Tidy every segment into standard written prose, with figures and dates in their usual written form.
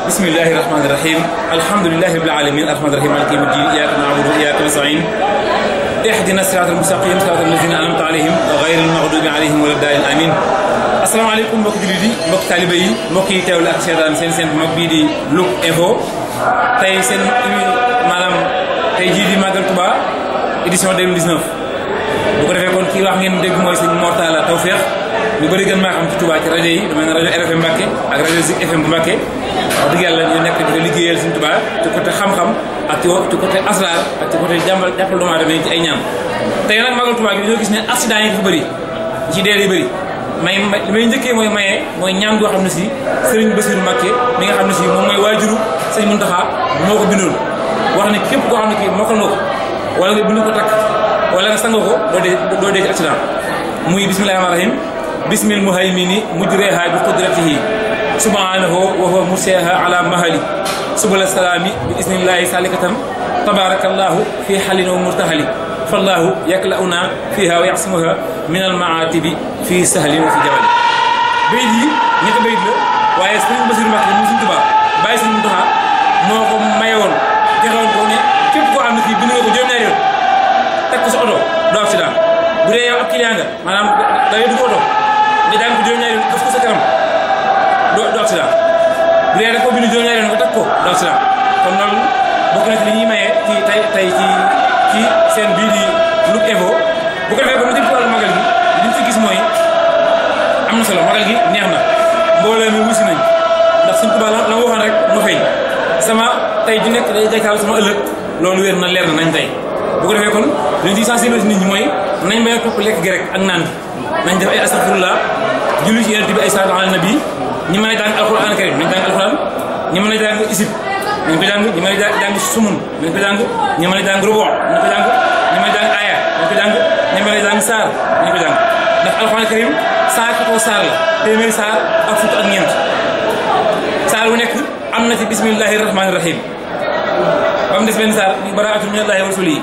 بسم الله الرحمن الرحيم الحمد لله رب العالمين الرحمن الرحيم مالك يوم الدين إياك نعبد وإياك نستعين اهدنا الصراط المستقيم صراط الذين أنعمت عليهم غير المغضوب عليهم ولا الضالين آمين السلام عليكم mbokk jullit yi mbokk taalibe yi mbokk yi teewlu ak seetaan seen mag bii di Look Info tey seen maanaam tey jii di Magal Touba édition 2019 bu ko defee kon kii wax ngeen dégg mooy sëñ Mor Talla Tawfekh ñu bëri gën maa xam ci Touba ci rajo yi lu mel ne rajo RFM Mbacké ak rajo Zik FM bu Mbacké wax dëgg yàlla ñu nekk di liggéeyal sëñ Touba ci côté xam-xam ak ci côté asrar ak ci côté jàppal doomu aadama yi ci ay ñaan tey nag Magal Touba gi dañoo gis ne accident yi dafa bëri ci dee yi bëri li may njëkkee mooy maye mooy ñaan goo xam ne si Serigne Bassirou Mbacké mi nga xam ne si moom mooy waajuru sëñ Mountakha moo ko bindoon wax ne képp koo xam ne kii mokkal nga ko wala nga bind ko takk wala nga sangoo ko doo dee ci accident muy bismillahi rahmaani rahim bismil muhaymini mujreha bi qudratihi subhanahu wa huwa mursiha ala mahali subula salami bi isnillahi salikatan tabarakallahu fi halin wa murtahali fallahu yaklauna fiha wa yaqsimuha min al maatibi fi sahlin wa fi jabali bayit yi ñetti bayit la waaye Serigne Bassirou Mbacké mu Serigne Touba bàyyi Serigne Mountakha moo ko mayewoon joxewoon ko ne képp koo xam ne kii bind nga ko juróom-ñaari yoon teg ko sa oto doo accident bu dee yow ab client nga maanaam da ngay dugg oto nga jàng ko juróom-ñaari yoon def ko sa kanam doo accident bu dee da ko bind juróom-ñaari yoon nga teg ko doo accident kon loolu bokk na ci li ñuy mayee ci tey ci seen bii di Look Info bu ko defee ba mu jëm ci wàllu magal gi li ñu ci gis mooy am na solo magal gi neex na mbooloo mi wusi nañ ndax suñ Tuubaa la waxoon rek mu feeñ sama tey ju nekk day jàkkaarloo sama ëllëg loolu wér na leer na nañ tey bu ko defee kon li ñu ciy sensibiliser nit ñi mooy nañ bañ a topp lekk gi rek ak naan gi nañ def ay astaghfirullah julli ci yonent bi ay salaatu ala nabi ñi mën a jàng alquran karim nañ jàng alquran ñi mën a jàng isib nañ ko jàng ñi mën a jàng sumun nañ ko jàng ñi mën a jàng rubu nañ ko jàng ñi mën a jàng aya nañ ko jàng ñi mën a jàng saar nañ ko jàng ndax alquran karim 114 saar la téeméeri saar ak fukk ak ñeent saar wu nekk am na ci bismillahi rahmani rahim ba mu des benn saar baraatun minallahi wa rasulihi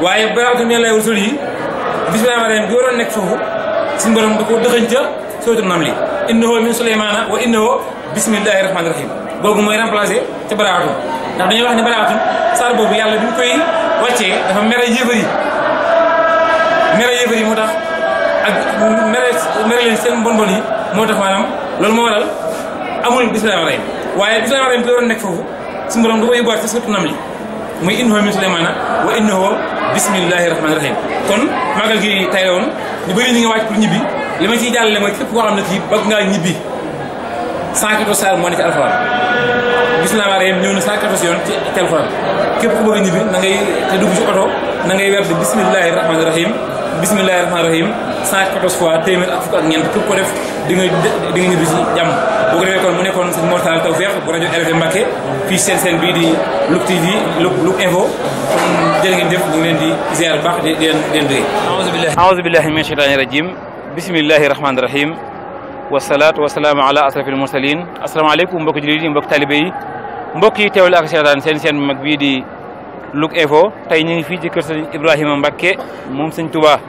waaye baraatun minallahi wa rasulihi bismillahi rahmani rahim bi waroon nekk foofu suñu borom da ko dëxëñ ca suratul namli innahu min sulaymana wa innahu bismillahi rahmani rahim boobu mooy remplacé ca baraatun ndax dañuy wax ne baraatun saar boobu yàlla bi ñu koy wàccee dafa mere yéefar yi moo tax ak mere leen seen bon yi moo tax maanaam loolu moo waral amul bismillahi rahmani rahim waaye bismillahi rahmani rahim bi waroon nekk foofu suñu borom da ko yóbbuwaat ca suratul namli muy innahu min sulaymana wa innahu bismillahi rahmani rahim kon magal gi tay la woon ñu bëri ñi nga wàcc pour ñibbi li ma ciy jàllale mooy képp koo xam ne kii bëgg ngaa ñibbi 114 saar moo ne ci alxuraan bismillahi rahmani rahim ñëw na 114 yoon ci alxuraan képp ku bëgg a ñibbi na ngay te dugg ci oto na ngay werd bismillahi rahmani rahim 114 fois téeméer ak fukk ak ñeent képp ko def di nga ñibbi si jàmm boo ko defee kon mu nekkoon sëñ Mor Talla Tawfekh bu rajo RFM Mbacké fii seen bii di Look TV Look Info kon jërë ngeen def ñu ngi leen di ziar bu baax di leen bëgg a'uuzu billahi min shaytaani rajim bismillahi rahmaani rahim wasalaatu wasalaamu ala asrafil mursalin asalaamaaleykum mbokki jullit yi mbokki talibé yi mbokk yi teewlu ak seetaan seen mag bii di Look Info tey ñu ngi fii ci kër sëñ Ibrahima Mbacké moom sëñ Touba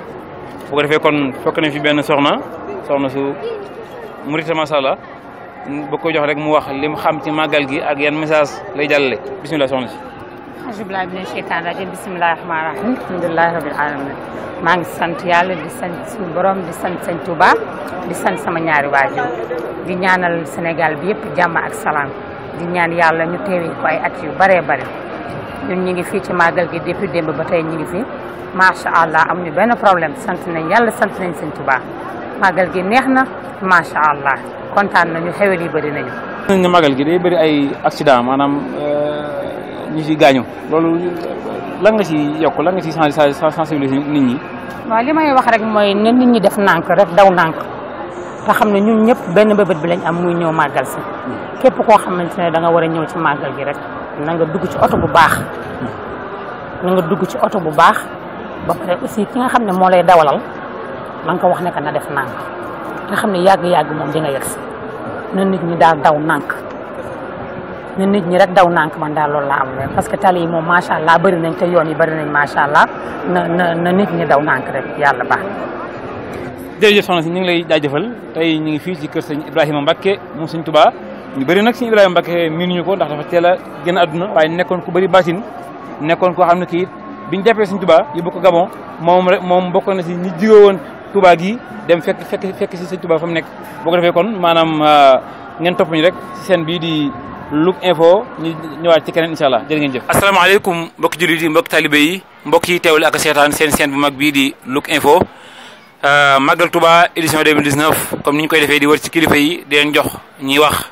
bu ko defee kon fekk nañ fi benn soxna su murita masha Allah ba ko jox rek mu wax li mu xam ci màggal gi ak yan message lay jàllale bismillah soxna si ajubilahi mina sheytaan rajim bismillahi rahmaani rahim alhamdulilahi rabbil alamin maa ngi sant yàlla di sant suñu borom di sant sëñ Touba di sant sama ñaari waajur di ñaanal Sénégal bi yëpp jàmm ak salaam di ñaan yàlla ñu teewi ko ay at yu bëree bëri ñun ñu ngi fii ci màggal gi depuis démb ba tey ñu ngi fi macha allah amuñu benn problème sant nañ yàlla sant nañ sëñ Touba màggal gi neex na macha allah kontaan nañu xewel yi bëri nañu. nañ ne màggal gi day bëri ay accident maanaam ñu ci gaañu loolu lan nga ci yokk lan nga ci sensibiliser nit ñi. waaw li may wax rek mooy ne nit ñi def nànk rek daw nànk te xam ne ñun ñëpp benn mbëbët bi lañ am muy ñëw màggal si képp koo xamante ne da nga war a ñëw ci màggal gi rek na nga dugg ci oto bu baax ba pare aussi ki nga xam ne moo lay dawalal na nga ko wax ne que na def nànk te xam ne yàgg-yàgg moom di nga yegg si na nit ñi daal daw nànk na nit ñi rek daw nànk man daal loolu laa am rek parce que tali yi moom macha allah bëri nañ te yoon yi bëri nañ macha allah na nit ñi daw nànk rek yàlla baax. jërëjëf soxna si ñu ngi lay jaajëfal tey ñu ngi fii ci kër sëñ Ibrahima Mbacke moom sëñ Touba ñu bëri nag sëñ Ibrahima Mbacke miinuñu ko ndax dafa teel a génn àdduna waaye nekkoon ku bëri baatin nekkoon koo xam ne kii biñu jàppee sëñ Touba yóbbu ko Gabon moom bokk na si ñi jóge woon Touba gi dem fekk si sëñ Touba fa mu nekk boo ko defee kon maanaam ngeen topp ñu rek si seen bii di Look Info ñu ñëwaat ci keneen incha allah jërë ngeen jëf. asalaamaaleykum mbokki jullit yi mbokki talibé yi mbokk yi teewle ak seetaan seen bu mag bii di Look Info Magal Touba édition 2019 comme ni ñu koy defee di wër ci kilifa yi di leen jox ñuy wax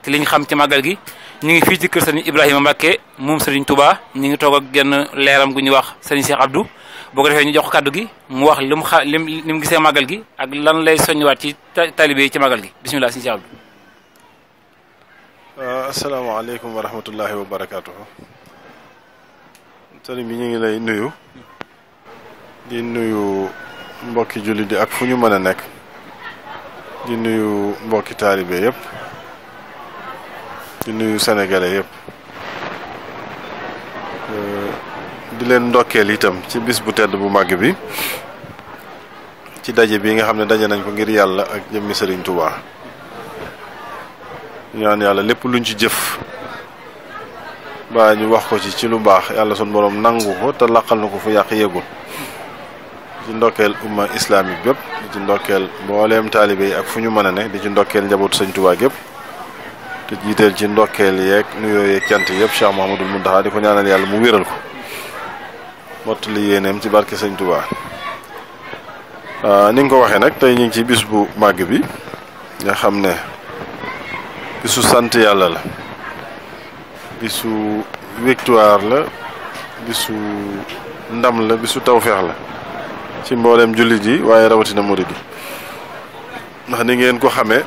ci liñ xam ci màggal gi ñu ngi fii ci kër sëriñ Ibrahima Mbacke moom sëriñ Touba ñu ngi toog ak genn leeram gu ñuy wax sëriñ Cheikh Abdou boo ko defee ñu jox ko kàddu gi mu wax li mu gisee màggal gi ak lan lay soññiwaat ci talibé yi ci màggal gi bisimilah sëriñ Cheikh Abdou. asalaamaaleykum wa rahmatullahi wa barakaatuhu. sëriñ bi ñu ngi lay nuyu di nuyu mbokki jullit yi ak fu ñu mën a nekk di nuyu mbokki taalibe yëpp di nuyu sénégalais yëpp di leen ndokkeel itam ci bis bu tedd bu màgg bi ci daje bi nga xam ne daje nañ ko ngir yàlla ak jëmmi sëriñ Touba ñaan yàlla lépp luñ ci jëf ba ñu wax ko ci lu baax yàlla sun borom nangu ko te laqal na ko fu yàq yegul di ci ndokkeel umma islamique bépp di ci ndokkeel mbooleem taalibe yi ak fu ñu mën a ne di ci ndokkeel njabootu sëñ Touba gépp te jiiteel ci ndokkeel yeeg nuyoo yeeg cant yëpp Cheikh Mouhamadoul Mountakha di ko ñaanal yàlla mu wéral ko mottali yéeneem ci barke sëñ Touba ni nga ko waxee nag tey ñu ngi ci bis bu màgg bi nga xam ne bisu sant yàlla la bisu victoire la bisu ndam la bisu tawfeex la ci mboolem jullit yi waaye rawatina murid yi ndax ni ngeen ko xamee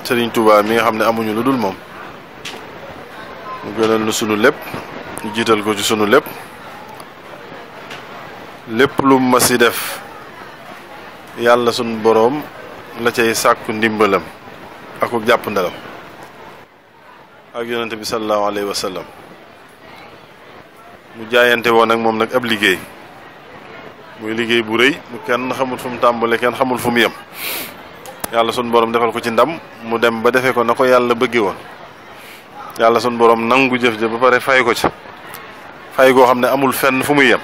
Serigne Touba mi nga xam ne amuñu lu dul moom mu gënal nu sunu lépp ñu jiital ko ci sunu lépp lu ma si def yàlla sunu boroom la cay sàkku ndimbalam ak jàpp ndalam ak yonente bi sallallahu alayhi wa sallam mu jaayante woon ak moom nag ab liggéey muy liggéey bu rëy mu kenn xamul fu mu tàmbale kenn xamul fu mu yem yàlla sun borom defal ko ci ndam mu dem ba defee ko na ko yàlla bëggee woon yàlla sun borom nangu jëf ja ba pare fay ko ci fay goo xam ne amul fenn fu muy yem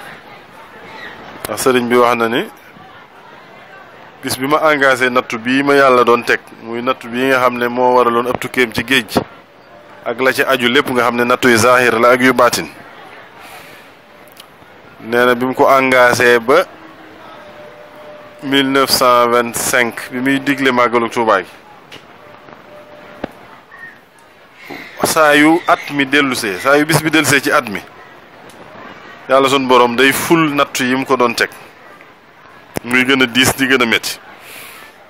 ndax sëriñ bi wax na ni bis bi ma engagé nattu bii ma yàlla doon teg muy nattu bii nga xam ne moo waraloon ab tukkeem ci géej gi ak la ci aju lépp nga xam ne nattu yu zahir la ak yu baatin nee na bi mu ko engagé ba 1925 bi muy digle màggalu Tuubaa gi saa yu at mi dellusee saa yu bis bi dellusee ci at mi yàlla sun borom day ful nattu yi mu ko doon teg muy gën a diis di gën a métti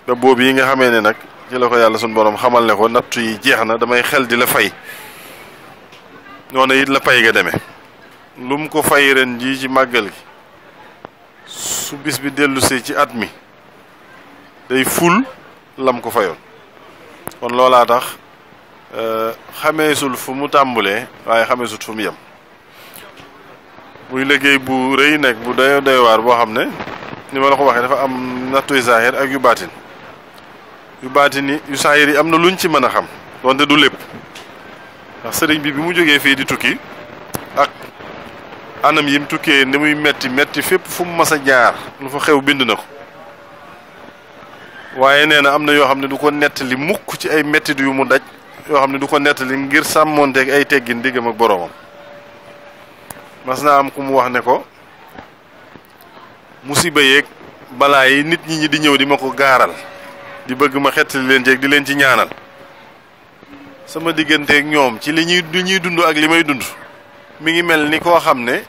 ba boobu yi nga xamee ne nag ci la ko yàlla sun borom xamal ne ko nattu yi jeex na damay xel di la fay noonu it la pay ga demee lu mu ko fay ren jii ci màggal gi su bis bi dellusee ci at mi day ful lam ko fayoon kon loolaa tax xameesul fu mu tàmbulee waaye xameesut fu mu yem muy liggéey bu rëy nekk bu doy waar boo xam ne ni ma la ko waxee dafa am nattuy saahir ak yu baatin yi yu saahir yi am na luñ ci mën a xam donte du lépp ndax sëriñ bi mu jógee fii di tukki ak anam yim tukkee ni muy metti fépp fu mu mas a jaar lu fa xew bind na ko waaye nee na am na yoo xam ne du ko nettali mukk ci ay mettit yu mu daj yoo xam ne du ko nettali ngir sàmmoonteeg ay teggin diggam ak boroomam mas naa am ku mu wax ne ko musiba yeeg balaa yi nit ñi di ñëw di ma ko gaaral di bëgg ma xettali leen jeeg di leen ci ñaanal sama digganteeg ñoom ci li ñuy dund ak li may dund mi ngi mel ni koo xam ne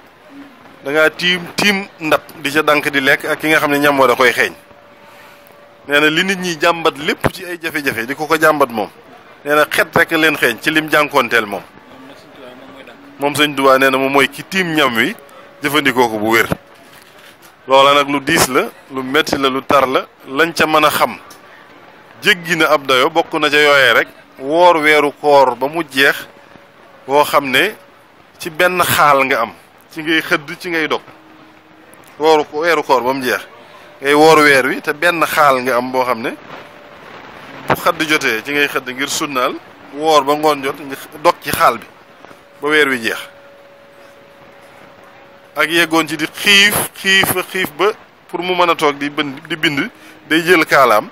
da ngaa tiim ndab di ca dank di lekk ak ki nga xam ne ñam wa da koy xeeñ. nee na li nit ñi jàmbat lépp ci ay jafe-jafe di ko jàmbat moom nee na xet rek leen xeeñ ci lim jànkoonteel moom sëñ Tuubaa nee na moom mooy ki tiim ñam wi jëfandikoo ko bu wér. loola nag lu diis la lu metti la lu tar la lañ ca mën a xam jéggi na ab dayo bokk na ca yooyee rek woor weeru koor ba mu jeex boo xam ne ci benn xaal nga am ci ngay xëdd ci ngay dog weeru koor ba mu jeex ngay woor weer wi te benn xaal nga am boo xam ne bu xëdd jotee ci ngay xëdd ngir sunnaal woor ba ngoon jot nga dog ci xaal bi ba weer wi jeex ak yeggoon ci di xiif ba pour mu mën a toog di bind day jël kaalaam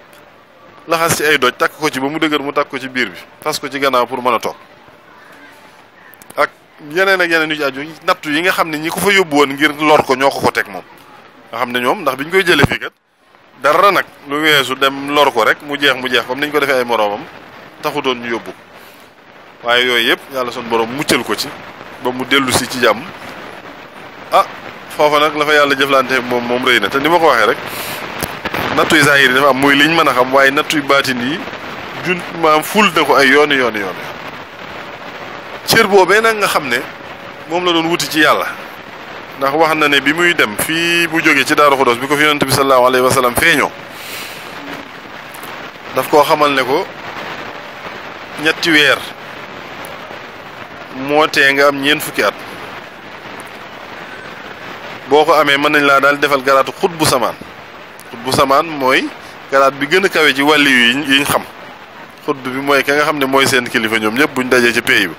laxas ci ay doj takk ko ci ba mu dëgër mu takk ko ci biir bi tas ko ci gannaaw pour mën a toog ak yeneen ak yeneen yu ci aju nattu yi nga xam ne ñi ko fa yóbbu woon ngir lor ko ñoo ko teg moom nga xam ne ñoom ndax biñ koy jëlee fii kat dara nag lu weesu dem lor ko rek mu jeex comme niñ ko defee ay moroomam taxutoon ñu yóbbu waaye yooyu yëpp yàlla son borom muccal ko ci ba mu dellu si ci jàmm foofa nag la fa yàlla jëflante moom rëy na te ni ma ko waxee rek nattuy zahir yi dafa am muy liñ mën a xam waaye nattuy baatin yi maam ful na ko ay yooni cër boobee nag nga xam ne moom la doon wuti ci yàlla ndax wax na ne bi muy dem fii bu jógee ci Daaru Xudoos bi ko fi yonent bi sallallahu alayhi wa sallam feeñoo daf koo xamal ne ko ñetti weer moo tee nga am ñeent fukki at boo ko amee mën nañ laa daal defal garaatu xutbu samaan mooy garaat bi gën a kawe ci wàlli yiñ xam xutbu bi mooy ka nga xam ne mooy seen kilifa ñoom ñëpp buñ dajee ci pays bi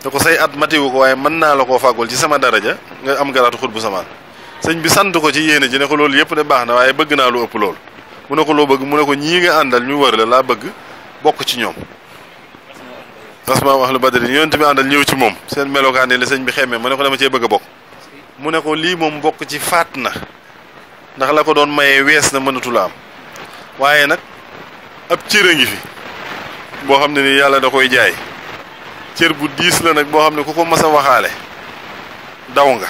te ko say at matiwu ko waaye mën naa la koo fàggul ci sama daraja nga am garaatu xutbu samaan sëñ bi sant ko ci yéene ji ne ko loolu yëpp de baax na waaye bëgg naa lu ëpp loolu mu ne ko loo bëgg mu ne ko ñii nga àndal ñu wër la laa bëgg bokk ci ñoom asmaa ahlu badri yonent bi àndal ñëw ci moom seen melokaan yi la sëñ bi xemmee mu ne ko dama cee bëgg a bokk mu ne ko lii moom bokk ci faat na ndax la ko doon mayee wees na mënatula am waaye nag ab cër a ngi fi boo xam ne ni yàlla da koy jaay cër bu diis la nag boo xam ne ku ko mas a waxaale daw nga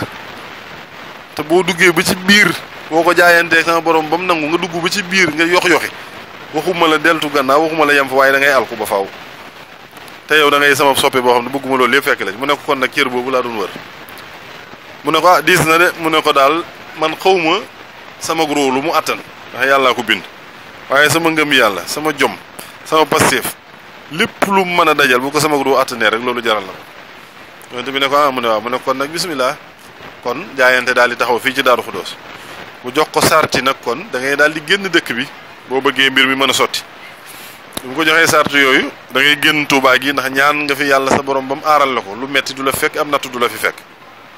te boo duggee ba ci biir boo ko jaayantee sama borom ba mu nangu nga dugg ba ci biir nga yoxi waxuma la deltu gannaaw waxuma la yem fa waaye da ngay alku ba faaw te yow da ngay sama soppe boo xam ne bëgguma loolu lépp fekk la mu ne ko kon nag cër boobu laa doon wër mu ne ko diis na de mu ne ko daal man xawma sama gros lu mu attan ndax yàllaa ko bind waaye sama ngëm yàlla sama jom sama pastéef lépp lu mu mën a dajal bu ko sama gros attanee rek loolu jaral na ko yonent bi ne ko mu ne waaw mu ne kon nag bismillah kon jaayante daal di taxaw fii ci Daaru Xudoos bu jox ko sarti nag kon da ngay daal di génn dëkk bi boo bëggee mbir mi mën a sotti bu ko joxee sarti yooyu da ngay génn Tuubaa gi ndax ñaan nga fi yàlla sa borom ba mu aaral la ko lu metti du la fekk am nattu du la fi fekk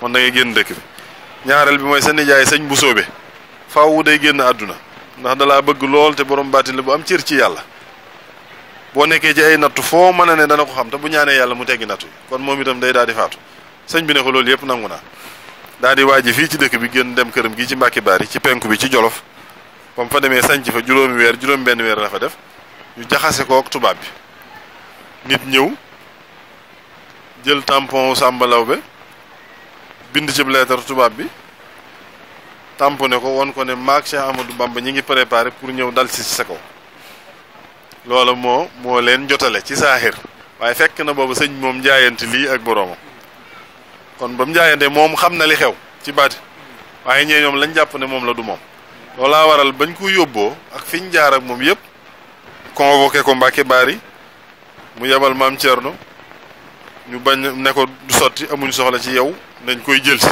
kon da ngay génn dëkk bi ñaareel bi mooy sa nijaay sëñ bu soobe faaw day génn àdduna ndax dalaa bëgg lool te borom baatin la bu am cër ci yàlla boo nekkee ci ay nattu foo mën a ne dana ko xam te bu ñaanee yàlla mu teggi nattu kon moom itam day daal di faatu sëñ bi ne ko loolu yëpp nangu naa daal di waaji fii ci dëkk bi génn dem këram gi ci Mbàkke Baari ci penku bi ci Jolof ba mu fa demee sanc fa juróom benn weer la fa def ñu jaxase ko ak tubaab bi nit ñëw jël tampon Sàmba Lawbe bind ci lettre tubaab bi tamponné ko won ko ne maag Cheikh Amadou Bamba ñi ngi préparé pour ñëw dal si sa kaw loola moo leen jotale ci saaxir waaye fekk na boobu sëñ moom jaayante lii ak boroomam kon ba mu jaayante moom xam na li xew ci baati waaye ñee ñoom lañ jàpp ne moom la du moom loolaa waral bañ ko yóbboo ak fi ñu jaar ak moom yëpp convoqué ko Mbàkke Baari mu yebal maam Thierno ñu bañ ne ko du sotti amuñ soxla ci yow dañ koy jël si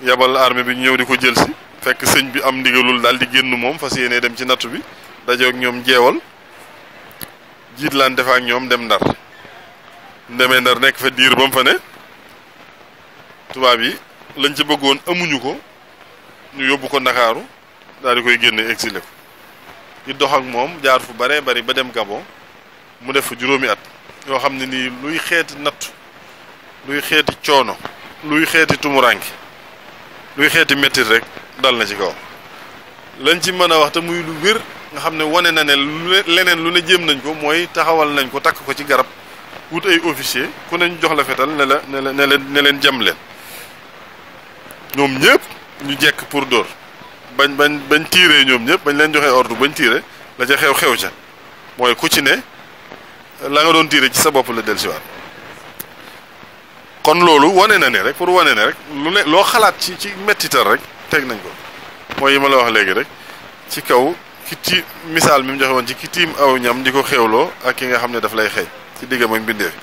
yebal armée bi ñu ñëw di ko jël si fekk sëñ bi am ndigalul daal di génn moom fas yéenee dem ci nattu bi daje ak ñoom jeewal jiit laan defa ak ñoom dem Ndar demee Ndar nekk fa diir ba mu fa ne tubaab yi lañ ci bëggoon amuñu ko ñu yóbbu ko Ndakaaru daal di koy génne exilé ko di dox ak moom jaar fu bare bari ba dem Gabon mu def fa juróomi at yoo xam ne nii luy xeeti nattu luy xeeti coono luy xeeti tumuranke luy xeeti mettit rek dal na ci kaw lañ ci mën a wax te muy lu wér nga xam ne wane na ne leneen lu ne jéem nañ ko mooy taxawal nañ ko takk ko ci garab wut ay officier ku ne ñu jox la fetal ne leen jam leen ñoom ñëpp ñu jekk pour dóor bañ tiiree ñoom ñëpp bañ leen joxee ordre bañ tiire la ca xew ca mooy ku ci ne la nga doon tiire ci sa bopp la dellusiwaat kon loolu wane na ne rek pour wane ne rek lu ne loo xalaat ci mettital rek teg nañ ko mooy yi ma la wax léegi rek ci kaw ki misaal mi mu joxe woon ci ki tiim aw ñam di ko xewloo ak ki nga xam ne daf lay xëy ci diggam ak mbindeef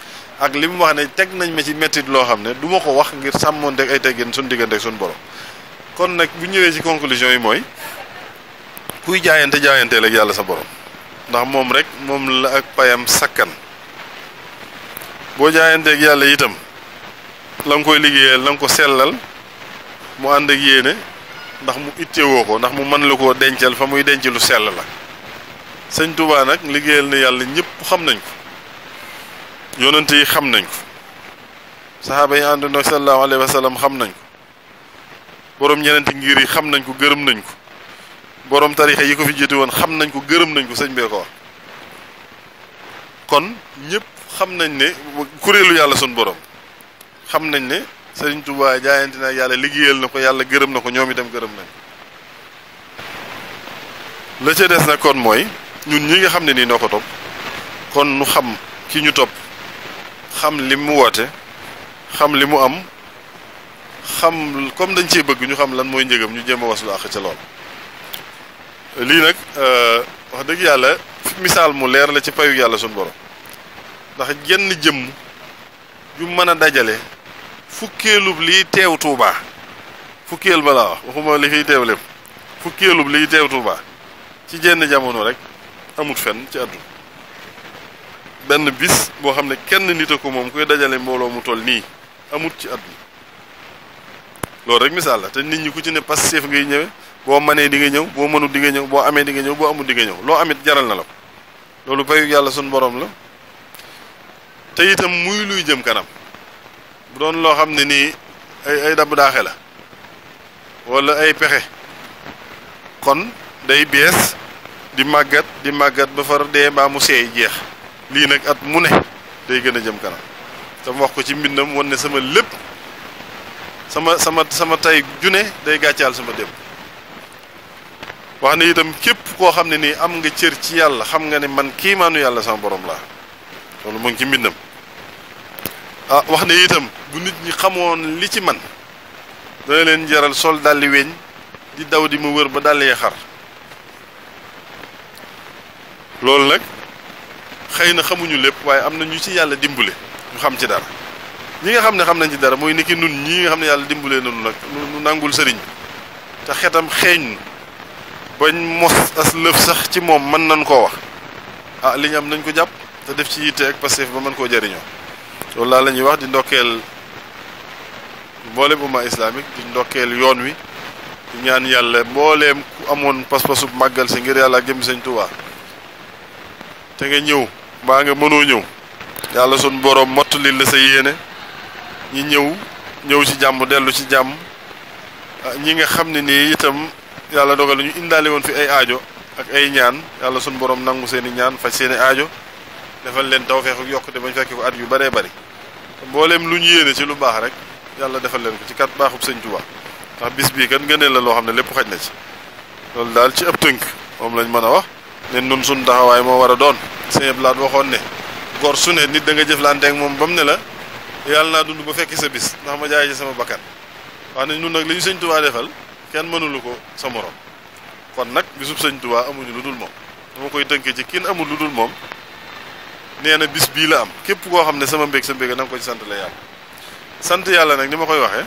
ak li mu wax ne teg nañ ma ci mettit loo xam ne du ma ko wax ngir sàmmoonteeg ay teggin suñ diggante ak suñ borom kon nag bu ñëwee ci conclusion yi mooy kuy jaayanteel ak yàlla sa borom ndax moom la ak payam sakkan boo jaayanteeg yàlla itam la nga koy liggéeyal la nga ko sellal mu ànd ak yéene ndax mu ittewoo ko ndax mu mën la koo dencal fa muy denc lu sell la sëñ Tuubaa nag liggéeyal na yàlla ñëpp xam nañ ko yonent yi xam nañ ko saxaaba yi ànd na sallallahu alayhi wa sallam xam nañ ko borom ñeneenti ngir yi xam nañ ko gërëm nañ ko borom tarixa yi ko fi jiitu woon xam nañ ko gërëm nañ ko sëñ bee ko wax kon ñëpp xam nañ ne kuréelu yàlla sun borom xam nañ ne sëriñ Tuubaa jaayante na yàlla liggéeyal na ko yàlla gërëm na ko ñoom itam gërëm nañ la ca des nag kon mooy ñun ñi nga xam ne nii noo ko topp kon nu xam ki ñu topp xam li mu woote xam li mu am xam comme dañ cee bëgg ñu xam lan mooy njëgam ñu jéem a waslu àq ca lool lii nag wax dëgg yàlla misaal mu leer la ci payu yàlla suñu borom ndax jenn jëmm ju mën a dajale fukkeelub liy teew Tuubaa fukkeel ba laa wax waxuma li fiy teew lépp fukkeelub liy teew Tuubaa ci jenn jamono rek amut fenn ci àdduna benn bis boo xam ne kenn nit a ko moom koy dajale mbooloo mu toll nii amut ci àdduna loolu rek misaal la te nit ñi ku ci ne Pastef ngay ñëwe boo manee di nga ñëw boo mënut di nga ñëw boo amee di nga ñëw boo amul di nga ñëw loo amit jaral na la ko loolu payu yàlla suñ borom la te itam muy luy jëm kanam bu doon loo xam ne nii ay dabb daaxe la wala ay pexe kon day bees di màggat ba far dee mbaa mu seey jeex lii nag at mu ne day gën a jëm kanam te mu wax ko ci mbindam won ne sama lépp sama tay june day gàccaal sama démb wax ne itam képp koo xam ne nii am nga cër ci yàlla xam nga ne man kiimaanu yàlla sama borom laa loolu mu ngi ci mbindam wax ne itam bu nit ñi xamoon li ci man dana leen jaral sol dalli weñ di daw di mu wër ba dalli xar loolu nag xëy na xamuñu lépp waaye am na ñu ci yàlla dimbale ñu xam ci dara ñi nga xam ne xam nañ ci dara mooy niki nun ñii nga xam ne yàlla dimbale nañu nag nu nangul sëriñ bi te xetam xeeñ bañ mos as lëf sax ci moom mën nañ koo wax li ñu am nañ ko jàpp te def ci yitte ak Pastef ba mën koo jëriñoo loolu laa la ñuy wax di ndokkeel mboolem umma islamique di ndokkeel yoon wi di ñaan yàlla mbooleem ku amoon pas-pasub màggal si ngir yàlla ak jëm Sëñ Tuubaa te nga ñëw mbaa nga mënoo ñëw yàlla sun boroom mottali la sa yéene ñi ñëw ci jàmm dellu ci jàmm ñi nga xam ne nii itam yàlla dogal ñu indaale woon fi ay aajo ak ay ñaan yàlla sun boroom nangu seeni ñaan faj seeni aajo defal leen tawfeex ak yokkute bañ fekke ko at yu bëree bëri mbooleem lu ñu yéene ci lu baax rek yàlla defal leen ko ci kat baaxub Sëñ Tuubaa ndax bis bii kat ngëneel la loo xam ne lépp xaj na ci loolu daal ci ëpp tënk moom lañ mën a wax ne nun suñ taxawaay moo war a doon Sëñ Blaat waxoon ne gor su ne nit da nga jëflante ak moom ba mu ne la yàlla naa dund ba fekki sa bis ndax ma jaay ci sama bakkan wax ne nun nag li ñu Sëñ Tuubaa defal kenn mënulu ko sa morom kon nag bisub Sëñ Tuubaa amuñu lu dul moom dama koy tënkee ci kin amul lu dul moom nee na bis bii la am képp koo xam ne sama mbég sa mbég na nga ko ci sant la yàlla sant yàlla nag ni ma koy waxee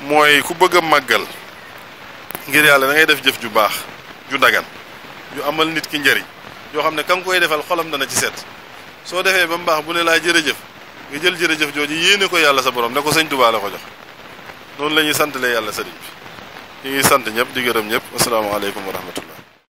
mooy ku bëgg a màggal ngir yàlla da ngay def jëf ju baax ju dagan ju amal nit ki njëriñ yoo xam ne ka nga koy defal xolam dana ci set soo defee ba mu baax bu ne laa jërëjëf nga jël jërëjëf jooju yéene ko yàlla sa borom ne ko Sëñ Tuubaa la ko jox noonu la ñuy santalee yàlla sëriñ bi ñu ngi sant ñëpp di gërëm ñëpp asalaamaaleykum wa rahmatullah